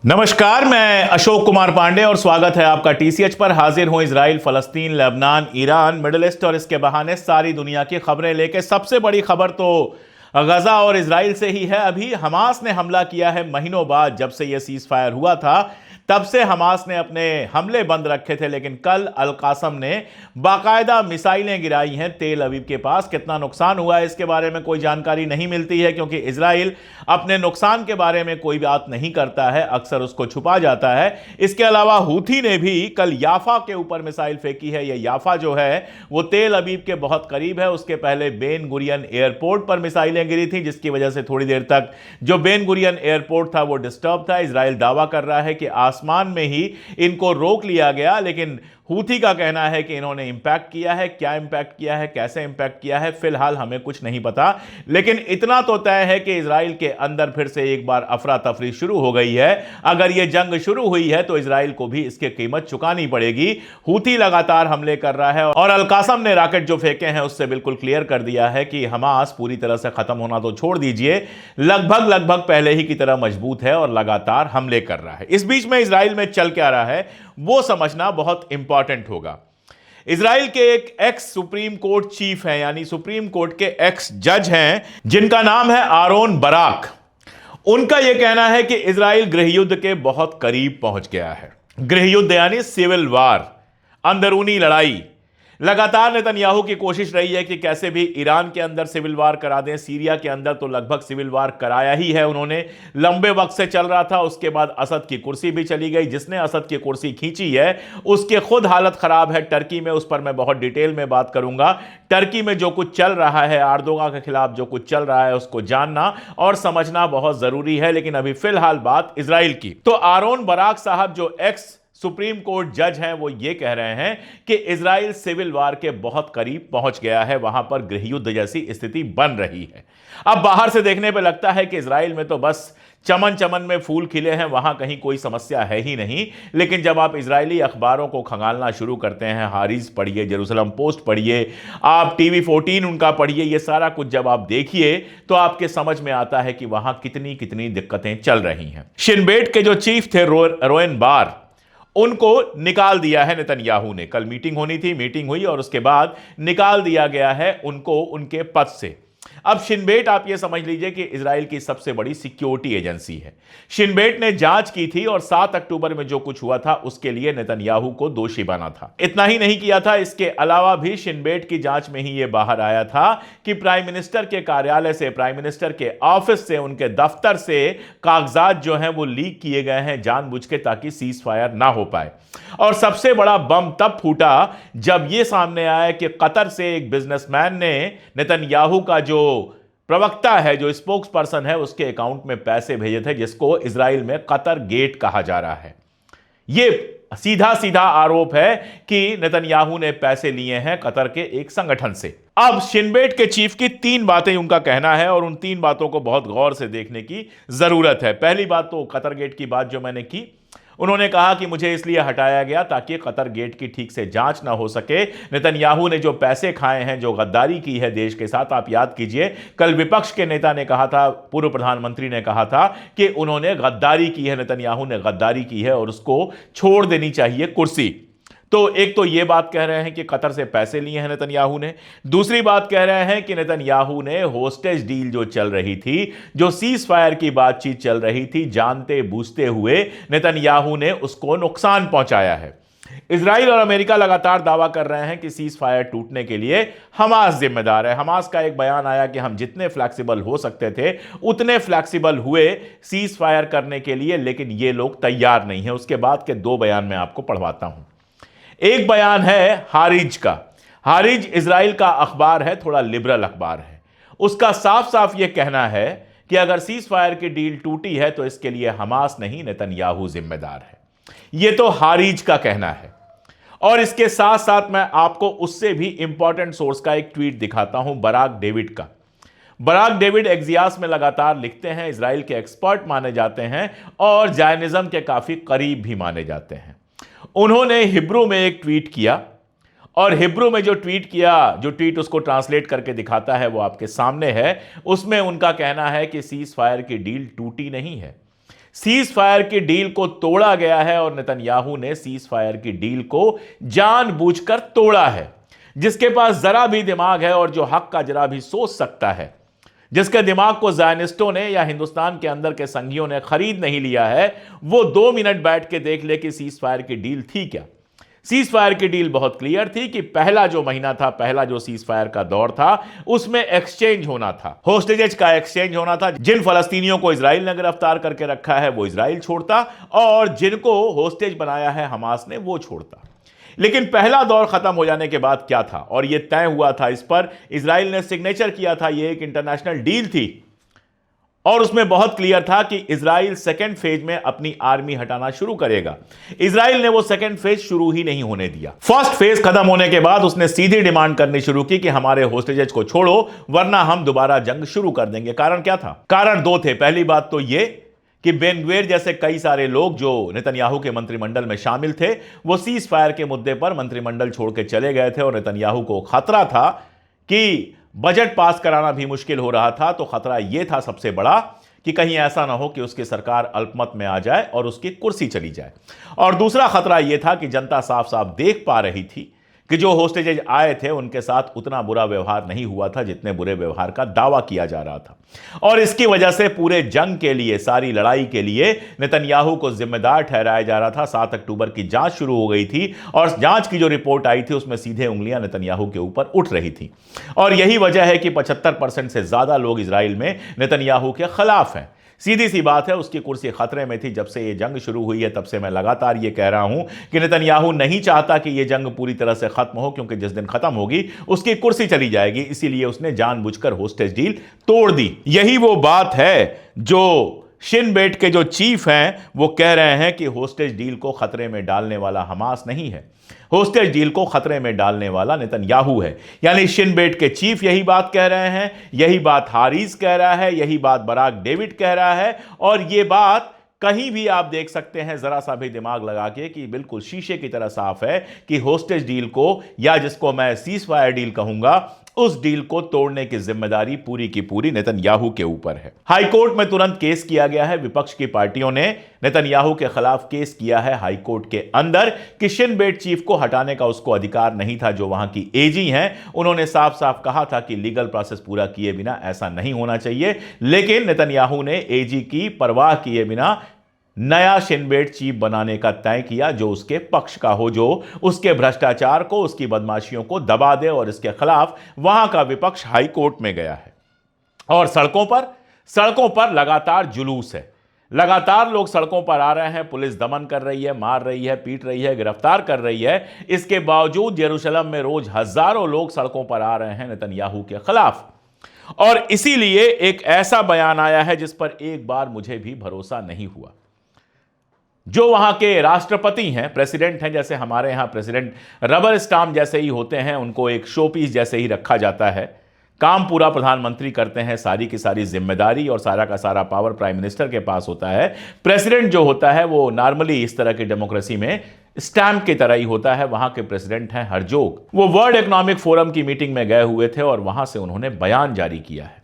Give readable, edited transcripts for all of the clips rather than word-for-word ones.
नमस्कार, मैं अशोक कुमार पांडे और स्वागत है आपका टीसीएच पर। हाजिर हूं इजराइल, फलस्तीन, लेबनान, ईरान, मिडिल ईस्ट और इसके बहाने सारी दुनिया की खबरें लेके। सबसे बड़ी खबर तो गजा और इजराइल से ही है। अभी हमास ने हमला किया है महीनों बाद। जब से यह सीज फायर हुआ था तब से हमास ने अपने हमले बंद रखे थे, लेकिन कल अल कासम ने बाकायदा मिसाइलें गिराई हैं तेल अवीव के पास। कितना नुकसान हुआ है इसके बारे में कोई जानकारी नहीं मिलती है, क्योंकि इजराइल अपने नुकसान के बारे में कोई बात नहीं करता है, अक्सर उसको छुपा जाता है। इसके अलावा हूथी ने भी कल याफा के ऊपर मिसाइल फेंकी है। यह याफा जो है वो तेल अवीव के बहुत करीब है। उसके पहले बेन गुरियन एयरपोर्ट पर मिसाइलें गिरी थी, जिसकी वजह से थोड़ी देर तक जो बेन गुरियन एयरपोर्ट था वो डिस्टर्ब था। इजराइल दावा कर रहा है कि आसमान में ही इनको रोक लिया गया, लेकिन हूथी का कहना है कि इन्होंने इंपैक्ट किया है। क्या इंपैक्ट किया है, कैसे इंपैक्ट किया है, फिलहाल हमें कुछ नहीं पता। लेकिन इतना तो तय है कि इजराइल के अंदर फिर से एक बार अफरा तफरी शुरू हो गई है। अगर यह जंग शुरू हुई है तो इजराइल को भी इसकी कीमत चुकानी पड़ेगी। हूथी लगातार हमले कर रहा है और अल कासम ने रॉकेट जो फेंके हैं उससे बिल्कुल क्लियर कर दिया है कि हमास पूरी तरह से खत्म होना तो छोड़ दीजिए, लगभग पहले ही की तरह मजबूत है और लगातार हमले कर रहा है। इस बीच में इजराइल में चल क्या रहा है वो समझना बहुत इंपॉर्टेंट होगा। इजराइल के एक एक्स सुप्रीम कोर्ट चीफ हैं, यानी सुप्रीम कोर्ट के एक्स जज हैं, जिनका नाम है आरोन बराक। उनका यह कहना है कि इजराइल गृहयुद्ध के बहुत करीब पहुंच गया है। गृहयुद्ध यानी सिविल वार, अंदरूनी लड़ाई। लगातार नेतन्याहू की कोशिश रही है कि कैसे भी ईरान के अंदर सिविल वार करा दें। सीरिया के अंदर तो लगभग सिविल वार कराया ही है उन्होंने, लंबे वक्त से चल रहा था। उसके बाद असद की कुर्सी भी चली गई। जिसने असद की कुर्सी खींची है उसके खुद हालत खराब है टर्की में। उस पर मैं बहुत डिटेल में बात करूंगा। टर्की में जो कुछ चल रहा है, एर्दोगान के खिलाफ जो कुछ चल रहा है, उसको जानना और समझना बहुत जरूरी है। लेकिन अभी फिलहाल बात इजराइल की। तो आरोन बराक साहब जो एक्स सुप्रीम कोर्ट जज हैं वो ये कह रहे हैं कि इजराइल सिविल वार के बहुत करीब पहुंच गया है, वहां पर गृहयुद्ध जैसी स्थिति बन रही है। अब बाहर से देखने पे लगता है कि इजराइल में तो बस चमन चमन में फूल खिले हैं, वहां कहीं कोई समस्या है ही नहीं। लेकिन जब आप इजरायली अखबारों को खंगालना शुरू करते हैं, हारिज पढ़िए, जेरूसलम पोस्ट पढ़िए, आप टीवी 14 उनका पढ़िए, ये सारा कुछ जब आप देखिए तो आपके समझ में आता है कि वहां कितनी कितनी दिक्कतें चल रही हैं। शिन बेट के जो चीफ थे रोएन बार, उनको निकाल दिया है नेतन्याहू ने। कल मीटिंग होनी थी, मीटिंग हुई और उसके बाद निकाल दिया गया है उनको उनके पद से। अब शिन बेट, आप यह समझ लीजिए कि इजराइल की सबसे बड़ी सिक्योरिटी एजेंसी है। शिन बेट ने जांच की थी और 7 अक्टूबर में जो कुछ हुआ था उसके लिए नेतन्याहू को दोषी बना था। इतना ही नहीं किया था, इसके अलावा भी शिन बेट की जांच में ही यह बाहर आया था कि प्राइम मिनिस्टर के कार्यालय से, प्राइम मिनिस्टर के ऑफिस से, उनके दफ्तर से कागजात जो हैं वो लीक किए गए हैं जानबूझ के, ताकि सीज फायर ना हो पाए। और सबसे बड़ा बम तब फूटा जब यह सामने आया कि कतर से एक बिजनेसमैन ने नेतन्याहू का जो प्रवक्ता है, जो स्पोक्स पर्सन है, उसके अकाउंट में पैसे भेजे थे, जिसको इजराइल में कतर गेट कहा जा रहा है। यह सीधा सीधा आरोप है कि नेतन्याहू ने पैसे लिए हैं कतर के एक संगठन से। अब शिन बेट के चीफ की 3 बातें उनका कहना है और उन 3 बातों को बहुत गौर से देखने की जरूरत है। पहली बात तो कतर गेट की बात जो मैंने की, उन्होंने कहा कि मुझे इसलिए हटाया गया ताकि कतर गेट की ठीक से जांच ना हो सके। नेतन्याहू ने जो पैसे खाए हैं, जो गद्दारी की है देश के साथ, आप याद कीजिए, कल विपक्ष के नेता ने कहा था, पूर्व प्रधानमंत्री ने कहा था कि उन्होंने गद्दारी की है, नेतन्याहू ने गद्दारी की है और उसको छोड़ देनी चाहिए कुर्सी। तो एक तो ये बात कह रहे हैं कि कतर से पैसे लिए हैं नेतन्याहू ने। दूसरी बात कह रहे हैं कि नेतन्याहू ने होस्टेज डील जो चल रही थी, जो सीज फायर की बातचीत चल रही थी, जानते बूझते हुए नेतन्याहू ने उसको नुकसान पहुंचाया है। इजराइल और अमेरिका लगातार दावा कर रहे हैं कि सीज फायर टूटने के लिए हमास जिम्मेदार है। हमास का एक बयान आया कि हम जितने फ्लैक्सिबल हो सकते थे उतने फ्लैक्सिबल हुए सीज फायर करने के लिए, लेकिन ये लोग तैयार नहीं है। उसके बाद के 2 बयान मैं आपको पढ़वाता हूं। एक बयान है हारिज का। हारिज इजराइल का अखबार है, थोड़ा लिबरल अखबार है। उसका साफ साफ यह कहना है कि अगर सीज फायर की डील टूटी है तो इसके लिए हमास नहीं, नेतन्याहू जिम्मेदार है। यह तो हारिज का कहना है। और इसके साथ साथ मैं आपको उससे भी इंपॉर्टेंट सोर्स का एक ट्वीट दिखाता हूं, बराक डेविड का। बराक डेविड एक्सियास में लगातार लिखते हैं, इजराइल के एक्सपर्ट माने जाते हैं और जायनिज्म के काफी करीब भी माने जाते हैं। उन्होंने हिब्रू में एक ट्वीट किया और हिब्रू में जो ट्वीट किया, जो ट्वीट उसको ट्रांसलेट करके दिखाता है वो आपके सामने है। उसमें उनका कहना है कि सीज फायर की डील टूटी नहीं है। सीज फायर की डील को तोड़ा गया है और नेतन्याहू ने सीज फायर की डील को जानबूझकर तोड़ा है। जिसके पास जरा भी दिमाग है और जो हक का जरा भी सोच सकता है, जिसके दिमाग को ज़ायनिस्टों ने या हिंदुस्तान के अंदर के संघियों ने खरीद नहीं लिया है, वो 2 मिनट बैठ के देख ले कि सीज फायर की डील थी क्या। सीज फायर की डील बहुत क्लियर थी कि पहला जो महीना था, पहला जो सीज फायर का दौर था, उसमें एक्सचेंज होना था, होस्टेजेस का एक्सचेंज होना था। जिन फलस्तीनियों को इजराइल ने गिरफ्तार करके रखा है वो इजराइल छोड़ता और जिनको होस्टेज बनाया है हमास ने वो छोड़ता। लेकिन पहला दौर खत्म हो जाने के बाद क्या था, और यह तय हुआ था, इस पर इजराइल ने सिग्नेचर किया था, यह एक इंटरनेशनल डील थी और उसमें बहुत क्लियर था कि इजराइल सेकेंड फेज में अपनी आर्मी हटाना शुरू करेगा। इजराइल ने वो सेकेंड फेज शुरू ही नहीं होने दिया। फर्स्ट फेज खत्म होने के बाद उसने सीधी डिमांड करनी शुरू की कि हमारे होस्टेजेस को छोड़ो वरना हम दोबारा जंग शुरू कर देंगे। कारण क्या था? कारण 2 थे। पहली बात तो यह कि बेन ग्विर जैसे कई सारे लोग जो नेतन्याहू के मंत्रिमंडल में शामिल थे, वो सीज फायर के मुद्दे पर मंत्रिमंडल छोड़ के चले गए थे और नेतन्याहू को खतरा था कि बजट पास कराना भी मुश्किल हो रहा था। तो खतरा यह था सबसे बड़ा कि कहीं ऐसा ना हो कि उसकी सरकार अल्पमत में आ जाए और उसकी कुर्सी चली जाए। और दूसरा खतरा यह था कि जनता साफ साफ देख पा रही थी कि जो होस्टेजेज आए थे उनके साथ उतना बुरा व्यवहार नहीं हुआ था जितने बुरे व्यवहार का दावा किया जा रहा था। और इसकी वजह से पूरे जंग के लिए, सारी लड़ाई के लिए नेतन्याहू को जिम्मेदार ठहराया जा रहा था। 7 अक्टूबर की जांच शुरू हो गई थी और जांच की जो रिपोर्ट आई थी उसमें सीधे उंगलियां नेतन्याहू के ऊपर उठ रही थी। और यही वजह है कि 75% से ज्यादा लोग इजराइल में नेतन्याहू के खिलाफ हैं। सीधी सी बात है, उसकी कुर्सी खतरे में थी। जब से यह जंग शुरू हुई है तब से मैं लगातार यह कह रहा हूं कि नेतन्याहू नहीं चाहता कि यह जंग पूरी तरह से खत्म हो, क्योंकि जिस दिन खत्म होगी उसकी कुर्सी चली जाएगी। इसीलिए उसने जानबूझकर होस्टेज डील तोड़ दी। यही वो बात है जो शिन बेट के जो चीफ हैं वो कह रहे हैं कि होस्टेज डील को खतरे में डालने वाला हमास नहीं है, होस्टेज डील को खतरे में डालने वाला नेतन्याहू है। यानी शिन बेट के चीफ यही बात कह रहे हैं, यही बात हारिस कह रहा है, यही बात बराक डेविड कह रहा है। और यह बात कहीं भी आप देख सकते हैं जरा सा भी दिमाग लगा के कि बिल्कुल शीशे की तरह साफ है कि होस्टेज डील को, या जिसको मैं सीज फायर डील कहूंगा, उस डील को तोड़ने की जिम्मेदारी पूरी की पूरी नेतन्याहू के ऊपर है। हाईकोर्ट में तुरंत केस किया गया है। विपक्ष की पार्टियों ने नेतन्याहू के खिलाफ केस किया है हाईकोर्ट के अंदर कि शिन बेट चीफ को हटाने का उसको अधिकार नहीं था। जो वहां की एजी हैं उन्होंने साफ साफ कहा था कि लीगल प्रोसेस पूरा किए बिना ऐसा नहीं होना चाहिए। लेकिन नेतन्याहू ने एजी की परवाह किए बिना नया शिन बेट चीफ बनाने का तय किया, जो उसके पक्ष का हो, जो उसके भ्रष्टाचार को, उसकी बदमाशियों को दबा दे। और इसके खिलाफ वहां का विपक्ष हाईकोर्ट में गया है और सड़कों पर लगातार जुलूस है। लगातार लोग सड़कों पर आ रहे हैं, पुलिस दमन कर रही है, मार रही है, पीट रही है, गिरफ्तार कर रही है। इसके बावजूद यरूशलेम में रोज हजारों लोग सड़कों पर आ रहे हैं नेतन्याहू के खिलाफ। और इसीलिए एक ऐसा बयान आया है जिस पर एक बार मुझे भी भरोसा नहीं हुआ। जो वहां के राष्ट्रपति हैं, प्रेसिडेंट हैं, जैसे हमारे यहां प्रेसिडेंट रबर स्टाम्प जैसे ही होते हैं, उनको एक शो पीस जैसे ही रखा जाता है। काम पूरा प्रधानमंत्री करते हैं, सारी की सारी जिम्मेदारी और सारा का सारा पावर प्राइम मिनिस्टर के पास होता है। प्रेसिडेंट जो होता है वो नॉर्मली इस तरह की डेमोक्रेसी में स्टैंप की तरह ही होता है। वहां के प्रेसिडेंट हैं हरजोग, वो वर्ल्ड इकोनॉमिक फोरम की मीटिंग में गए हुए थे और वहां से उन्होंने बयान जारी किया है।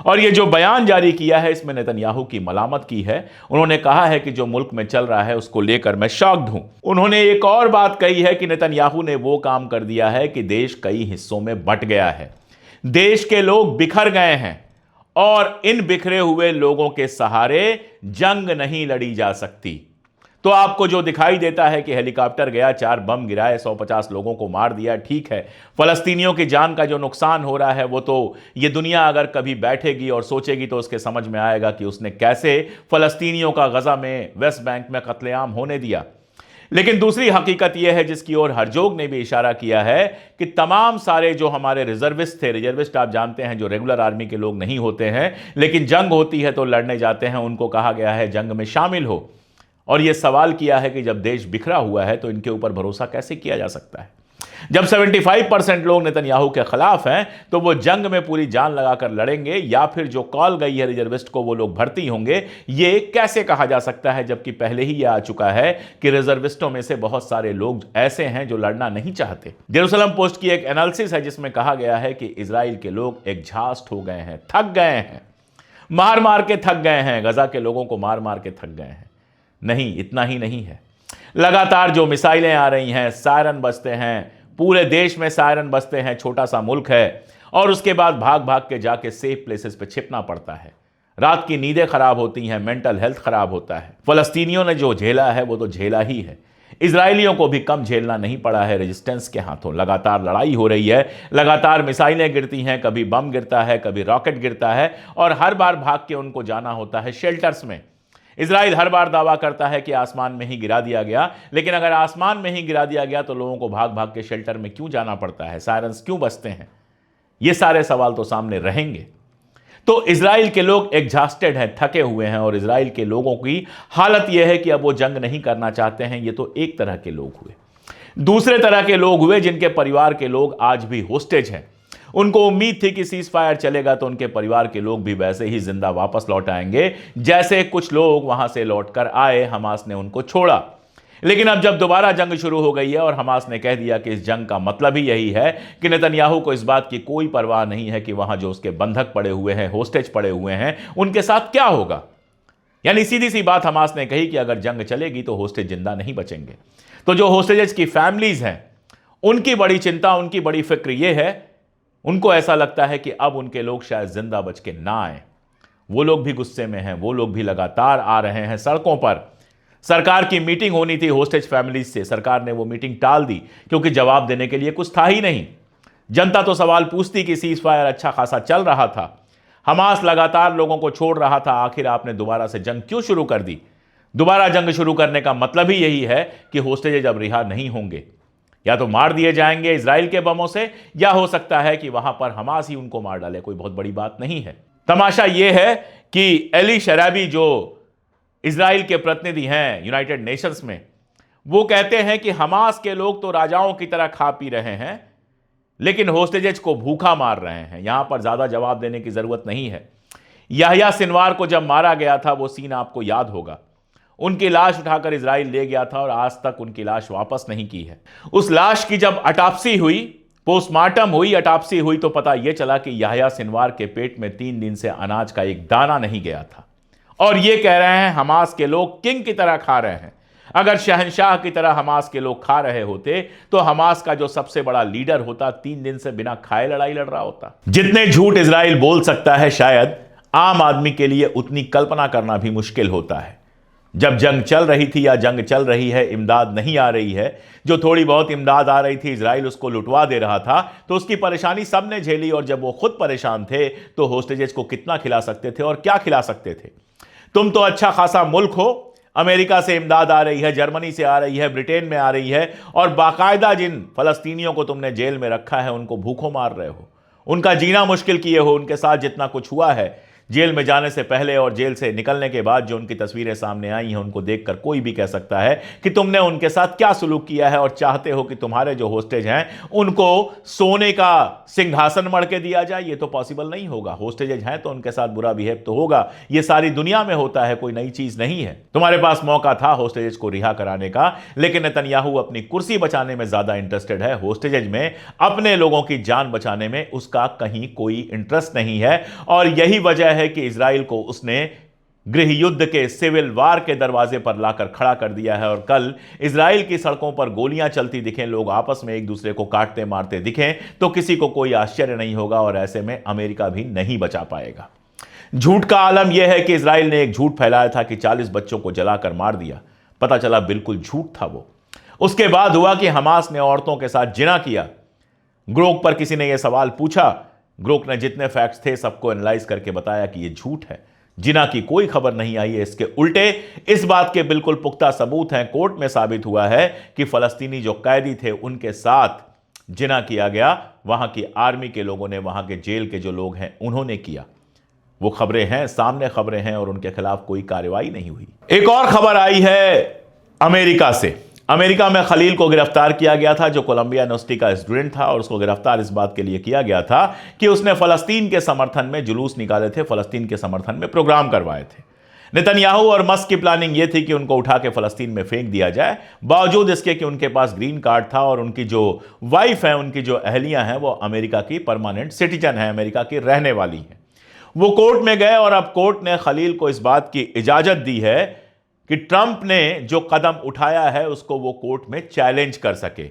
और ये जो बयान जारी किया है इसमें नेतन्याहू की मलामत की है। उन्होंने कहा है कि जो मुल्क में चल रहा है उसको लेकर मैं शॉक्ड हूं। उन्होंने एक और बात कही है कि नेतन्याहू ने वो काम कर दिया है कि देश कई हिस्सों में बंट गया है, देश के लोग बिखर गए हैं और इन बिखरे हुए लोगों के सहारे जंग नहीं लड़ी जा सकती। तो आपको जो दिखाई देता है कि हेलीकॉप्टर गया, 4 बम गिराए, 150 लोगों को मार दिया, ठीक है। फलस्तीनियों की जान का जो नुकसान हो रहा है वो तो ये दुनिया अगर कभी बैठेगी और सोचेगी तो उसके समझ में आएगा कि उसने कैसे फलस्तीनियों का गजा में, वेस्ट बैंक में कत्लेआम होने दिया। लेकिन दूसरी हकीकत यह है जिसकी ओर हरजोग ने भी इशारा किया है कि तमाम सारे जो हमारे रिजर्विस्ट थे, रिजर्विस्ट आप जानते हैं जो रेगुलर आर्मी के लोग नहीं होते हैं लेकिन जंग होती है तो लड़ने जाते हैं, उनको कहा गया है जंग में शामिल हो। और यह सवाल किया है कि जब देश बिखरा हुआ है तो इनके ऊपर भरोसा कैसे किया जा सकता है। जब 75% लोग नेतन्याहू के खिलाफ हैं तो वो जंग में पूरी जान लगाकर लड़ेंगे या फिर जो कॉल गई है रिजर्विस्ट को वो लोग भर्ती होंगे, ये कैसे कहा जा सकता है। जबकि पहले ही यह आ चुका है कि रिजर्विस्टों में से बहुत सारे लोग ऐसे हैं जो लड़ना नहीं चाहते। जेरूसलम पोस्ट की एक एनालिसिस है जिसमें कहा गया है कि इजराइल के लोग एग्जॉस्ट हो गए हैं, थक गए हैं, मार मार के थक गए हैं, गजा के लोगों को मार मार के थक गए हैं। नहीं, इतना ही नहीं है, लगातार जो मिसाइलें आ रही हैं, सायरन बजते हैं, पूरे देश में सायरन बजते हैं, छोटा सा मुल्क है, और उसके बाद भाग भाग के जाके सेफ प्लेसेस पे छिपना पड़ता है। रात की नींदें खराब होती हैं, मेंटल हेल्थ खराब होता है। फलस्तीनियों ने जो झेला है वो तो झेला ही है, इजरायलियों को भी कम झेलना नहीं पड़ा है रेजिस्टेंस के हाथों। लगातार लड़ाई हो रही है, लगातार मिसाइलें गिरती हैं, कभी बम गिरता है, कभी रॉकेट गिरता है, और हर बार भाग के उनको जाना होता है शेल्टर्स में। इजराइल हर बार दावा करता है कि आसमान में ही गिरा दिया गया, लेकिन अगर आसमान में ही गिरा दिया गया तो लोगों को भाग भाग के शेल्टर में क्यों जाना पड़ता है, सायरन्स क्यों बजते हैं? ये सारे सवाल तो सामने रहेंगे। तो इजराइल के लोग एग्जॉस्टेड हैं, थके हुए हैं, और इजराइल के लोगों की हालत यह है कि अब वो जंग नहीं करना चाहते हैं। ये तो एक तरह के लोग हुए। दूसरे तरह के लोग हुए जिनके परिवार के लोग आज भी होस्टेज हैं। उनको उम्मीद थी कि सीज फायर चलेगा तो उनके परिवार के लोग भी वैसे ही जिंदा वापस लौट आएंगे जैसे कुछ लोग वहां से लौटकर आए, हमास ने उनको छोड़ा। लेकिन अब जब दोबारा जंग शुरू हो गई है और हमास ने कह दिया कि इस जंग का मतलब ही यही है कि नेतन्याहू को इस बात की कोई परवाह नहीं है कि वहां जो उसके बंधक पड़े हुए हैं, होस्टेज पड़े हुए हैं, उनके साथ क्या होगा। यानी सीधी सी बात हमास ने कही कि अगर जंग चलेगी तो होस्टेज जिंदा नहीं बचेंगे। तो जो होस्टेजेस की फैमिलीज हैं, उनकी बड़ी चिंता, उनकी बड़ी फिक्र यह है, उनको ऐसा लगता है कि अब उनके लोग शायद जिंदा बच के ना आए। वो लोग भी गुस्से में हैं, वो लोग भी लगातार आ रहे हैं सड़कों पर। सरकार की मीटिंग होनी थी होस्टेज फैमिलीज से, सरकार ने वो मीटिंग टाल दी क्योंकि जवाब देने के लिए कुछ था ही नहीं। जनता तो सवाल पूछती कि सीज फायर अच्छा खासा चल रहा था, हमास लगातार लोगों को छोड़ रहा था, आखिर आपने दोबारा से जंग क्यों शुरू कर दी? दोबारा जंग शुरू करने का मतलब ही यही है कि होस्टेज अब रिहा नहीं होंगे, या तो मार दिए जाएंगे इजराइल के बमों से, या हो सकता है कि वहां पर हमास ही उनको मार डाले। कोई बहुत बड़ी बात नहीं है। तमाशा यह है कि एली शराबी जो इजराइल के प्रतिनिधि हैं यूनाइटेड नेशंस में, वो कहते हैं कि हमास के लोग तो राजाओं की तरह खा पी रहे हैं, लेकिन होस्टेजेस को भूखा मार रहे हैं। यहां पर ज्यादा जवाब देने की जरूरत नहीं है। याह्या सिनवार को जब मारा गया था वो सीन आपको याद होगा। उनकी लाश उठाकर इजराइल ले गया था और आज तक उनकी लाश वापस नहीं की है। उस लाश की जब अटॉप्सी हुई, पोस्टमार्टम हुई, अटॉप्सी हुई, तो पता यह चला कि याह्या सिनवार के पेट में 3 दिन से अनाज का एक दाना नहीं गया था। और ये कह रहे हैं हमास के लोग किंग की तरह खा रहे हैं। अगर शहंशाह की तरह हमास के लोग खा रहे होते तो हमास का जो सबसे बड़ा लीडर होता 3 दिन से बिना खाए लड़ाई लड़ रहा होता। जितने झूठ इजराइल बोल सकता है शायद आम आदमी के लिए उतनी कल्पना करना भी मुश्किल होता है। जब जंग चल रही थी या जंग चल रही है, इमदाद नहीं आ रही है, जो थोड़ी बहुत इमदाद आ रही थी इजराइल उसको लुटवा दे रहा था, तो उसकी परेशानी सबने झेली। और जब वो खुद परेशान थे तो होस्टेजेस को कितना खिला सकते थे और क्या खिला सकते थे? तुम तो अच्छा खासा मुल्क हो, अमेरिका से इमदाद आ रही है, जर्मनी से आ रही है, ब्रिटेन में आ रही है, और बाकायदा जिन फलस्तीनियों को तुमने जेल में रखा है उनको भूखों मार रहे हो, उनका जीना मुश्किल किए हो। उनके साथ जितना कुछ हुआ है जेल में जाने से पहले और जेल से निकलने के बाद, जो उनकी तस्वीरें सामने आई हैं, उनको देखकर कोई भी कह सकता है कि तुमने उनके साथ क्या सुलूक किया है, और चाहते हो कि तुम्हारे जो होस्टेज हैं उनको सोने का सिंहासन मढ़ के दिया जाए। ये तो पॉसिबल नहीं होगा। होस्टेज हैं तो उनके साथ बुरा बिहेव तो होगा, ये सारी दुनिया में होता है, कोई नई चीज नहीं है। तुम्हारे पास मौका था होस्टेज को रिहा कराने का, लेकिन नेतन्याहू अपनी कुर्सी बचाने में ज्यादा इंटरेस्टेड है, होस्टेज में अपने लोगों की जान बचाने में उसका कहीं कोई इंटरेस्ट नहीं है। और यही वजह है कि इजराइल को उसने गृह युद्ध के, सिविल वार के दरवाजे पर लाकर खड़ा कर दिया है। और कल इजराइल की सड़कों पर गोलियां चलती दिखें, लोग आपस में एक दूसरे को काटते मारते दिखें, तो किसी को कोई आश्चर्य नहीं होगा, और ऐसे में अमेरिका भी नहीं बचा पाएगा। झूठ का आलम यह है कि इजराइल ने एक झूठ फैलाया था कि 40 बच्चों को जलाकर मार दिया। पता चला बिल्कुल झूठ था वो। उसके बाद हुआ कि हमास ने औरतों के साथ जिना किया। ग्रोक पर किसी ने यह सवाल पूछा, ग्रोक ने जितने फैक्ट्स थे सबको एनालाइज करके बताया कि यह झूठ है, जिना की कोई खबर नहीं आई है। इसके उल्टे इस बात के बिल्कुल पुख्ता सबूत हैं। कोर्ट में साबित हुआ है कि फलस्तीनी जो कैदी थे उनके साथ जिना किया गया, वहां की आर्मी के लोगों ने, वहां के जेल के जो लोग हैं उन्होंने किया। वो खबरें हैं, सामने खबरें हैं, और उनके खिलाफ कोई कार्रवाई नहीं हुई। एक और खबर आई है अमेरिका से। अमेरिका में खलील को गिरफ्तार किया गया था, जो कोलंबिया यूनिवर्सिटी का स्टूडेंट था, और उसको गिरफ्तार इस बात के लिए किया गया था कि उसने फलस्तीन के समर्थन में जुलूस निकाले थे, फलस्तीन के समर्थन में प्रोग्राम करवाए थे। नेतन्याहू और मस्क की प्लानिंग यह थी कि उनको उठा के फलस्तीन में फेंक दिया जाए, बावजूद इसके कि उनके पास ग्रीन कार्ड था और उनकी जो वाइफ है, उनकी जो अहलियां हैं, वो अमेरिका की परमानेंट सिटीजन है, अमेरिका की रहने वाली हैं। वो कोर्ट में गए और अब कोर्ट ने खलील को इस बात की इजाजत दी है कि ट्रंप ने जो कदम उठाया है उसको वो कोर्ट में चैलेंज कर सके।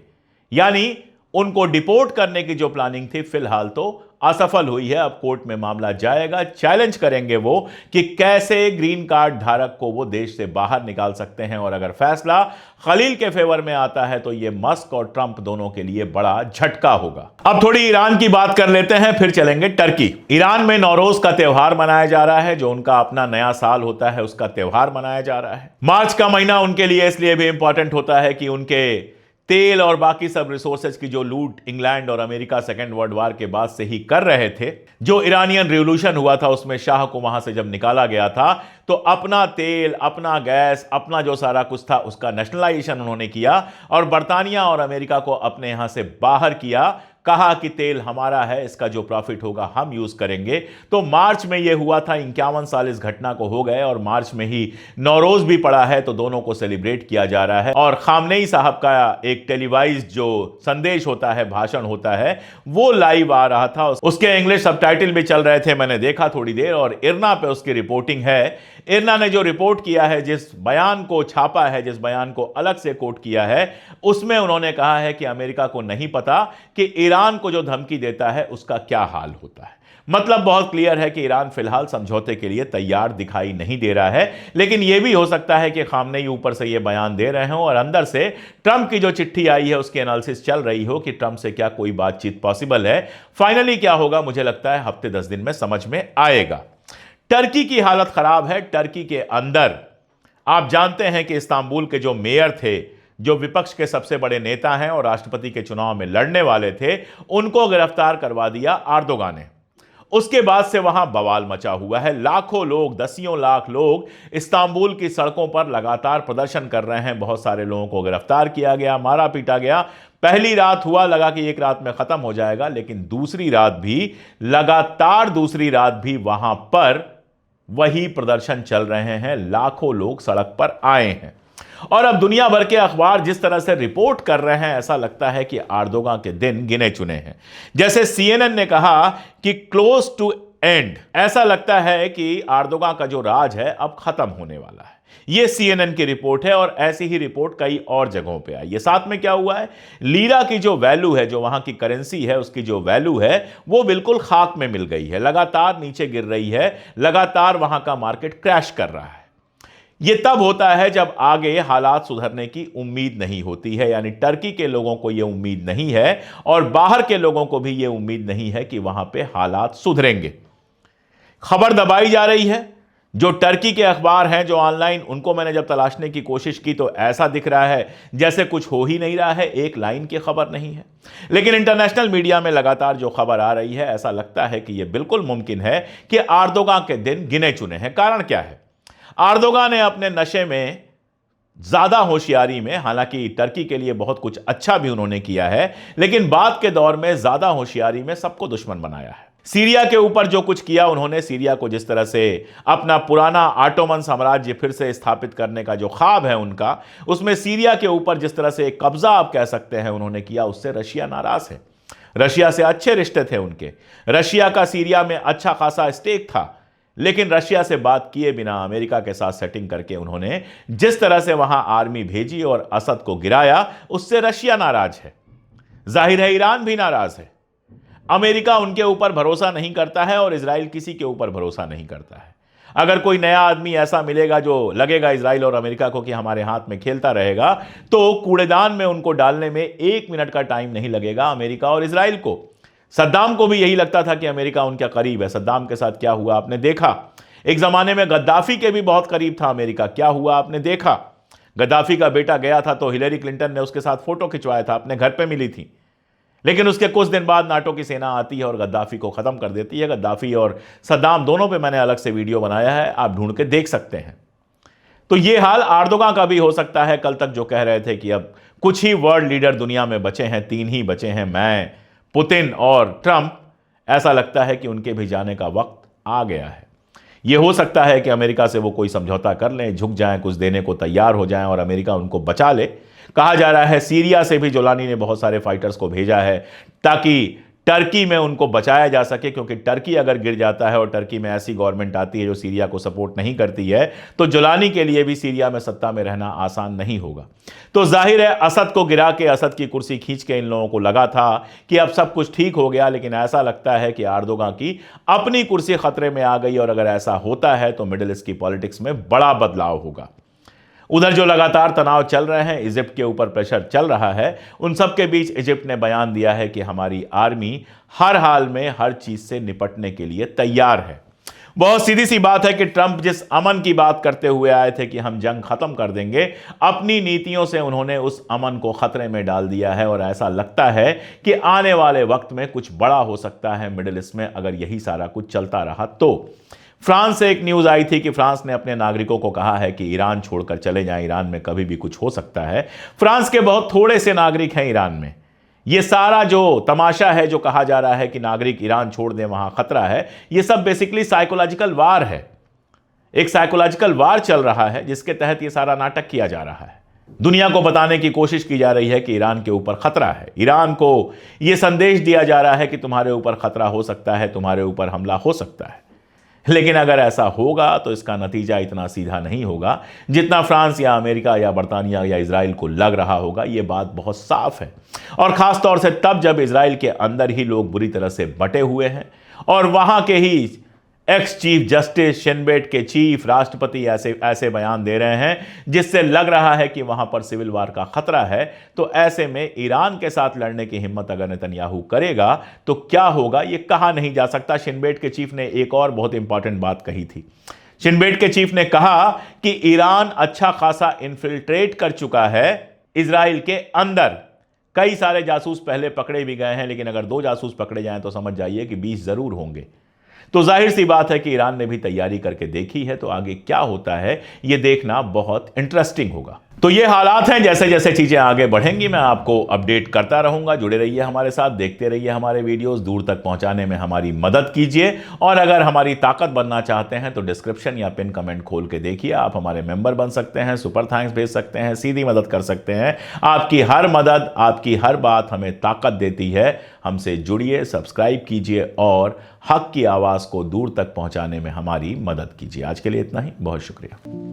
यानी उनको डिपोर्ट करने की जो प्लानिंग थी फिलहाल तो असफल हुई है। अब कोर्ट में मामला जाएगा, चैलेंज करेंगे वो कि कैसे ग्रीन कार्ड धारक को वो देश से बाहर निकाल सकते हैं। और अगर फैसला खलील के फेवर में आता है तो यह मस्क और ट्रंप दोनों के लिए बड़ा झटका होगा। अब थोड़ी ईरान की बात कर लेते हैं, फिर चलेंगे टर्की। ईरान में नौरोज का त्योहार मनाया जा रहा है, जो उनका अपना नया साल होता है उसका त्योहार मनाया जा रहा है। मार्च का महीना उनके लिए इसलिए भी इंपॉर्टेंट होता है कि उनके तेल और बाकी सब रिसोर्सेज की जो लूट इंग्लैंड और अमेरिका सेकेंड वर्ल्ड वार के बाद से ही कर रहे थे, जो इरानियन रिवॉल्यूशन हुआ था उसमें शाह को वहां से जब निकाला गया था तो अपना तेल, अपना गैस, अपना जो सारा कुछ था उसका नेशनलाइजेशन उन्होंने किया और बर्तानिया और अमेरिका को अपने यहां से बाहर किया। कहा कि तेल हमारा है, इसका जो प्रॉफिट होगा हम यूज करेंगे। तो मार्च में यह हुआ था, 51 साल इस घटना को हो गए और मार्च में ही नौरोज भी पड़ा है, तो दोनों को सेलिब्रेट किया जा रहा है। और खामनेई साहब का एक टेलीवाइज जो संदेश होता है, भाषण होता है, वो लाइव आ रहा था, उसके इंग्लिश सबटाइटल भी चल रहे थे, मैंने देखा थोड़ी देर। और इरना पे उसकी रिपोर्टिंग है। इरना ने जो रिपोर्ट किया है, जिस बयान को छापा है, जिस बयान को अलग से कोट किया है, उसमें उन्होंने कहा है कि अमेरिका को नहीं पता कि ईरान को जो धमकी देता है उसका क्या हाल होता है। मतलब बहुत क्लियर है कि ईरान फिलहाल समझौते के लिए तैयार दिखाई नहीं दे रहा है। लेकिन यह भी हो सकता है कि खामनेई ऊपर से यह बयान दे रहे हो और अंदर से ट्रंप की जो चिट्ठी आई है उसकी एनालिसिस चल रही हो कि ट्रंप से क्या कोई बातचीत पॉसिबल है। फाइनली क्या होगा मुझे लगता है हफ्ते 10 दिन में समझ में आएगा। टर्की की हालत खराब है। टर्की के अंदर आप जानते हैं कि इस्तांबुल के जो मेयर थे, जो विपक्ष के सबसे बड़े नेता हैं और राष्ट्रपति के चुनाव में लड़ने वाले थे, उनको गिरफ्तार करवा दिया एर्दोगान ने। उसके बाद से वहां बवाल मचा हुआ है। लाखों लोग, दसियों लाख लोग इस्तांबुल की सड़कों पर लगातार प्रदर्शन कर रहे हैं। बहुत सारे लोगों को गिरफ्तार किया गया, मारा पीटा गया। पहली रात हुआ, लगा कि एक रात में खत्म हो जाएगा, लेकिन दूसरी रात भी लगातार, दूसरी रात भी वहां पर वही प्रदर्शन चल रहे हैं। लाखों लोग सड़क पर आए हैं और अब दुनिया भर के अखबार जिस तरह से रिपोर्ट कर रहे हैं, ऐसा लगता है कि एर्दोगान के दिन गिने चुने हैं। जैसे CNN ने कहा कि क्लोज टू एंड, ऐसा लगता है कि एर्दोगान का जो राज है अब खत्म होने वाला है। यह CNN की रिपोर्ट है और ऐसी ही रिपोर्ट कई और जगहों पे आई। ये साथ में क्या हुआ है, लीरा की जो वैल्यू है, जो वहां की करेंसी है, उसकी जो वैल्यू है वो बिल्कुल खाक में मिल गई है, लगातार नीचे गिर रही है, लगातार वहां का मार्केट क्रैश कर रहा है। यह तब होता है जब आगे हालात सुधरने की उम्मीद नहीं होती है। यानी टर्की के लोगों को यह उम्मीद नहीं है और बाहर के लोगों को भी यह उम्मीद नहीं है कि वहां पे हालात सुधरेंगे। खबर दबाई जा रही है। जो टर्की के अखबार हैं, जो ऑनलाइन, उनको मैंने जब तलाशने की कोशिश की तो ऐसा दिख रहा है जैसे कुछ हो ही नहीं रहा है, एक लाइन की खबर नहीं है। लेकिन इंटरनेशनल मीडिया में लगातार जो खबर आ रही है, ऐसा लगता है कि यह बिल्कुल मुमकिन है कि एर्दोगान के दिन गिने चुने हैं। कारण क्या है, एर्दोगान ने अपने नशे में, ज्यादा होशियारी में, हालांकि टर्की के लिए बहुत कुछ अच्छा भी उन्होंने किया है, लेकिन बाद के दौर में ज्यादा होशियारी में सबको दुश्मन बनाया है। सीरिया के ऊपर जो कुछ किया उन्होंने, सीरिया को जिस तरह से अपना पुराना ऑटोमन साम्राज्य फिर से स्थापित करने का जो ख्वाब है उनका, उसमें सीरिया के ऊपर जिस तरह से एक कब्जा आप कह सकते हैं उन्होंने किया, उससे रशिया नाराज है। रशिया से अच्छे रिश्ते थे उनके, रशिया का सीरिया में अच्छा खासा स्टेक था, लेकिन रशिया से बात किए बिना, अमेरिका के साथ सेटिंग करके उन्होंने जिस तरह से वहां आर्मी भेजी और असद को गिराया, उससे रशिया नाराज है। जाहिर है ईरान भी नाराज है। अमेरिका उनके ऊपर भरोसा नहीं करता है और इजराइल किसी के ऊपर भरोसा नहीं करता है। अगर कोई नया आदमी ऐसा मिलेगा जो लगेगा इजराइल और अमेरिका को कि हमारे हाथ में खेलता रहेगा, तो कूड़ेदान में उनको डालने में 1 मिनट का टाइम नहीं लगेगा अमेरिका और इजराइल को। सद्दाम को भी यही लगता था कि अमेरिका उनके करीब है। सद्दाम के साथ क्या हुआ आपने देखा। एक जमाने में गद्दाफी के भी बहुत करीब था अमेरिका, क्या हुआ आपने देखा। गद्दाफी का बेटा गया था तो हिलेरी क्लिंटन ने उसके साथ फोटो खिंचवाया था, अपने घर पे मिली थी। लेकिन उसके कुछ दिन बाद नाटो की सेना आती है और गद्दाफी को खत्म कर देती है। गद्दाफी और सद्दाम दोनों पे मैंने अलग से वीडियो बनाया है, आप ढूंढ के देख सकते हैं। तो यह हाल एर्दोगान का भी हो सकता है। कल तक जो कह रहे थे कि अब कुछ ही वर्ल्ड लीडर दुनिया में बचे हैं, 3 ही बचे हैं, मैं, पुतिन और ट्रंप, ऐसा लगता है कि उनके भी जाने का वक्त आ गया है। यह हो सकता है कि अमेरिका से वो कोई समझौता कर लें, झुक जाएं, कुछ देने को तैयार हो जाएं और अमेरिका उनको बचा ले। कहा जा रहा है सीरिया से भी जोलानी ने बहुत सारे फाइटर्स को भेजा है ताकि टर्की में उनको बचाया जा सके, क्योंकि टर्की अगर गिर जाता है और टर्की में ऐसी गवर्नमेंट आती है जो सीरिया को सपोर्ट नहीं करती है, तो जुलानी के लिए भी सीरिया में सत्ता में रहना आसान नहीं होगा। तो जाहिर है असद को गिरा के, असद की कुर्सी खींच के इन लोगों को लगा था कि अब सब कुछ ठीक हो गया, लेकिन ऐसा लगता है कि एर्दोगान की अपनी कुर्सी खतरे में आ गई, और अगर ऐसा होता है तो मिडिल ईस्ट की पॉलिटिक्स में बड़ा बदलाव होगा। उधर जो लगातार तनाव चल रहे हैं, इजिप्ट के ऊपर प्रेशर चल रहा है, उन सब के बीच इजिप्ट ने बयान दिया है कि हमारी आर्मी हर हाल में हर चीज से निपटने के लिए तैयार है। बहुत सीधी सी बात है कि ट्रंप जिस अमन की बात करते हुए आए थे कि हम जंग खत्म कर देंगे, अपनी नीतियों से उन्होंने उस अमन को खतरे में डाल दिया है, और ऐसा लगता है कि आने वाले वक्त में कुछ बड़ा हो सकता है मिडिल ईस्ट में अगर यही सारा कुछ चलता रहा तो। फ्रांस से एक न्यूज आई थी कि फ्रांस ने अपने नागरिकों को कहा है कि ईरान छोड़कर चले जाएं, ईरान में कभी भी कुछ हो सकता है। फ्रांस के बहुत थोड़े से नागरिक हैं ईरान में। ये सारा जो तमाशा है, जो कहा जा रहा है कि नागरिक ईरान छोड़ दें, वहां खतरा है, ये सब बेसिकली साइकोलॉजिकल वार है। एक साइकोलॉजिकल वार चल रहा है जिसके तहत ये सारा नाटक किया जा रहा है। दुनिया को बताने की कोशिश की जा रही है कि ईरान के ऊपर खतरा है। ईरान को यह संदेश दिया जा रहा है कि तुम्हारे ऊपर खतरा हो सकता है, तुम्हारे ऊपर हमला हो सकता है। लेकिन अगर ऐसा होगा तो इसका नतीजा इतना सीधा नहीं होगा जितना फ्रांस या अमेरिका या बर्तानिया या इजराइल को लग रहा होगा। यह बात बहुत साफ है, और खास तौर से तब जब इजराइल के अंदर ही लोग बुरी तरह से बटे हुए हैं, और वहां के ही एक्स चीफ जस्टिस शिनबेट के चीफ राष्ट्रपति ऐसे बयान दे रहे हैं जिससे लग रहा है कि वहां पर सिविल वार का खतरा है। तो ऐसे में ईरान के साथ लड़ने की हिम्मत अगर नेतन्याहू करेगा तो क्या होगा यह कहा नहीं जा सकता। शिनबेट के चीफ ने एक और बहुत इंपॉर्टेंट बात कही थी। शिनबेट के चीफ ने कहा कि ईरान अच्छा खासा इन्फिल्ट्रेट कर चुका है इजराइल के अंदर। कई सारे जासूस पहले पकड़े भी गए हैं, लेकिन अगर 2 जासूस पकड़े जाएं तो समझ जाइए कि 20 जरूर होंगे। तो जाहिर सी बात है कि ईरान ने भी तैयारी करके देखी है, तो आगे क्या होता है यह देखना बहुत इंटरेस्टिंग होगा। तो ये हालात हैं, जैसे जैसे चीजें आगे बढ़ेंगी मैं आपको अपडेट करता रहूंगा। जुड़े रहिए हमारे साथ, देखते रहिए हमारे वीडियोस, दूर तक पहुंचाने में हमारी मदद कीजिए। और अगर हमारी ताकत बनना चाहते हैं तो डिस्क्रिप्शन या पिन कमेंट खोल के देखिए, आप हमारे मेंबर बन सकते हैं, सुपर थैंक्स भेज सकते हैं, सीधी मदद कर सकते हैं। आपकी हर मदद, आपकी हर बात हमें ताकत देती है। हमसे जुड़िए, सब्सक्राइब कीजिए और हक की आवाज को दूर तक पहुंचाने में हमारी मदद कीजिए। आज के लिए इतना ही, बहुत शुक्रिया।